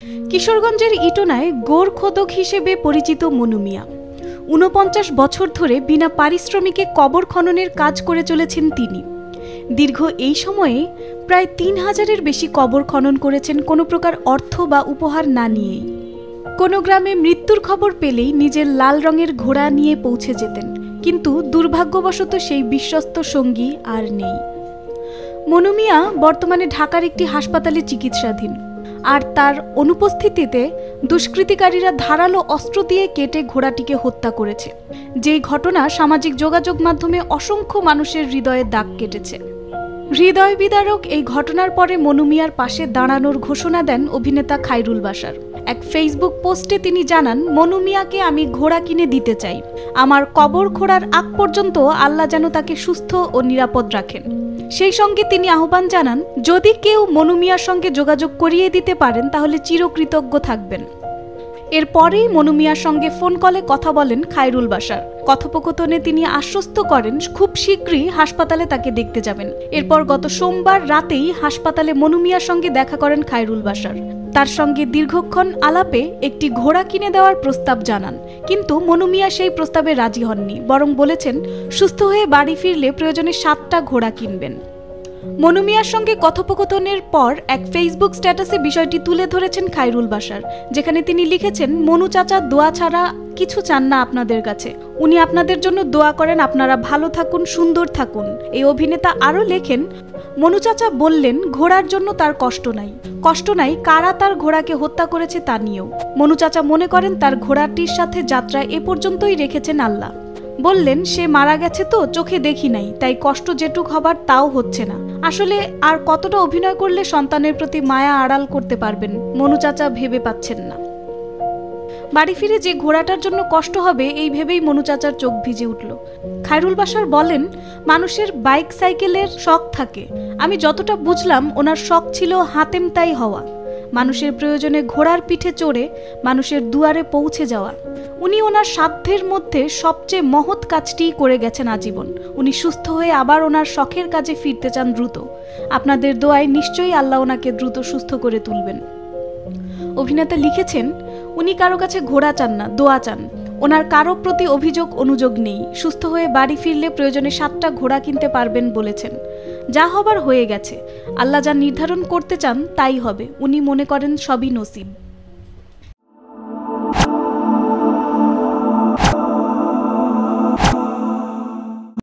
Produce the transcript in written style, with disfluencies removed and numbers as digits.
কিশোরগঞ্জের ইটোনায় গোরখোদক হিসেবে পরিচিত মনু মিয়া ৪৯ বছর ধরে বিনা পারিশ্রমিকে কবর খননের কাজ করে চলেছেন তিনি। দীর্ঘ এই সময়ে প্রায় ৩,০০০-এর বেশি কবর খনন করেছেন কোনো প্রকার অর্থ বা উপহার না নিয়েই। কোনো গ্রামে মৃত্যুর খবর পেলেই নিজের লাল রঙের ঘোড়া নিয়ে পৌঁছে যেতেন, কিন্তু দুর্ভাগ্যবশত সেই বিশ্বস্ত সঙ্গী আর নেই। মনু মিয়া বর্তমানে ঢাকার একটি হাসপাতালে চিকিৎসাধীন, আর তার অনুপস্থিতিতে দুষ্কৃতিকারীরা ধারালো অস্ত্র দিয়ে কেটে ঘোড়াটিকে হত্যা করেছে, যেই ঘটনা সামাজিক যোগাযোগ মাধ্যমে অসংখ্য মানুষের হৃদয়ে দাগ কেটেছে। হৃদয় বিদারক এই ঘটনার পরে মনু মিয়ার পাশে দাঁড়ানোর ঘোষণা দেন অভিনেতা খায়রুল বাশার। এক ফেসবুক পোস্টে তিনি জানান, মনু মিয়াকে আমি ঘোড়া কিনে দিতে চাই। আমার কবর খোঁড়ার আগ পর্যন্ত আল্লাহ যেন তাকে সুস্থ ও নিরাপদ রাখেন। সেই সঙ্গে তিনি আহ্বান জানান, যদি কেউ মনু মিয়ার সঙ্গে যোগাযোগ করিয়ে দিতে পারেন তাহলে চিরকৃতজ্ঞ থাকবেন। এরপরেই মনু মিয়ার সঙ্গে ফোন কলে কথা বলেন খায়রুল বাশার। কথোপকথনে তিনি আশ্বস্ত করেন খুব শীঘ্রই হাসপাতালে তাকে দেখতে যাবেন। এরপর গত সোমবার রাতেই হাসপাতালে মনু মিয়ার সঙ্গে দেখা করেন খায়রুল বাশার। তার সঙ্গে দীর্ঘক্ষণ আলাপে একটি ঘোড়া কিনে দেওয়ার প্রস্তাব জানান, কিন্তু মনু মিয়া সেই প্রস্তাবে রাজি হননি, বরং বলেছেন সুস্থ হয়ে বাড়ি ফিরলে প্রয়োজনে 7টা ঘোড়া কিনবেন। মনু মিয়ার সঙ্গে কথোপকথনের পর এক ফেসবুক স্ট্যাটাসে বিষয়টি তুলে ধরেছেন খায়রুল বাশার, যেখানে তিনি লিখেছেন, মনু চাচা দোয়া ছাড়া কিছু চান না আপনাদের কাছে, উনি আপনাদের জন্য দোয়া করেন আপনারা ভালো থাকুন, সুন্দর থাকুন। এই অভিনেতা আরও লেখেন, মনু চাচা বললেন ঘোড়ার জন্য তার কষ্ট নাই কারা তার ঘোড়াকে হত্যা করেছে তা নিয়েও। মনু চাচা মনে করেন তার ঘোড়াটির সাথে যাত্রা এ পর্যন্তই রেখেছেন আল্লাহ। বললেন সে মারা গেছে তো চোখে দেখি নাই, তাই কষ্ট যেটুক হবার তাও হচ্ছে না। আসলে আর কতটা অভিনয় করলে সন্তানের প্রতি মায়া আড়াল করতে পারবেন, মনু চাচা ভেবে পাচ্ছেন না। বাড়ি ফিরে যে ঘোড়াটার জন্য কষ্ট হবে এই ভেবেই মনু চাচার চোখ ভিজে উঠল। খায়রুল বাশার বলেন, মানুষের বাইক সাইকেলের শখ থাকে, আমি যতটা বুঝলাম ওনার শখ ছিল হাতেম তাই হওয়া, মানুষের প্রয়োজনে ঘোড়ার পিঠে চড়ে মানুষের দুয়ারে পৌঁছে যাওয়া। উনি ওনার সাধ্যের মধ্যে সবচেয়ে মহৎ কাজটিই করে গেছেন আজীবন। উনি সুস্থ হয়ে আবার ওনার শখের কাজে ফিরতে চান দ্রুত। আপনাদের দোয়ায় নিশ্চয়ই আল্লাহ ওনাকে দ্রুত সুস্থ করে তুলবেন। অভিনেতা লিখেছেন, উনি কারো কাছে ঘোড়া চান না, দোয়া চান। ওনার কারো প্রতি অভিযোগ অনুযোগ নেই, সুস্থ হয়ে বাড়ি ফিরলে প্রয়োজনে 7টা ঘোড়া কিনতে পারবেন বলেছেন। যা হবার হয়ে গেছে, আল্লাহ যা নির্ধারণ করতে চান তাই হবে। উনি মনে করেন সবই নসিব।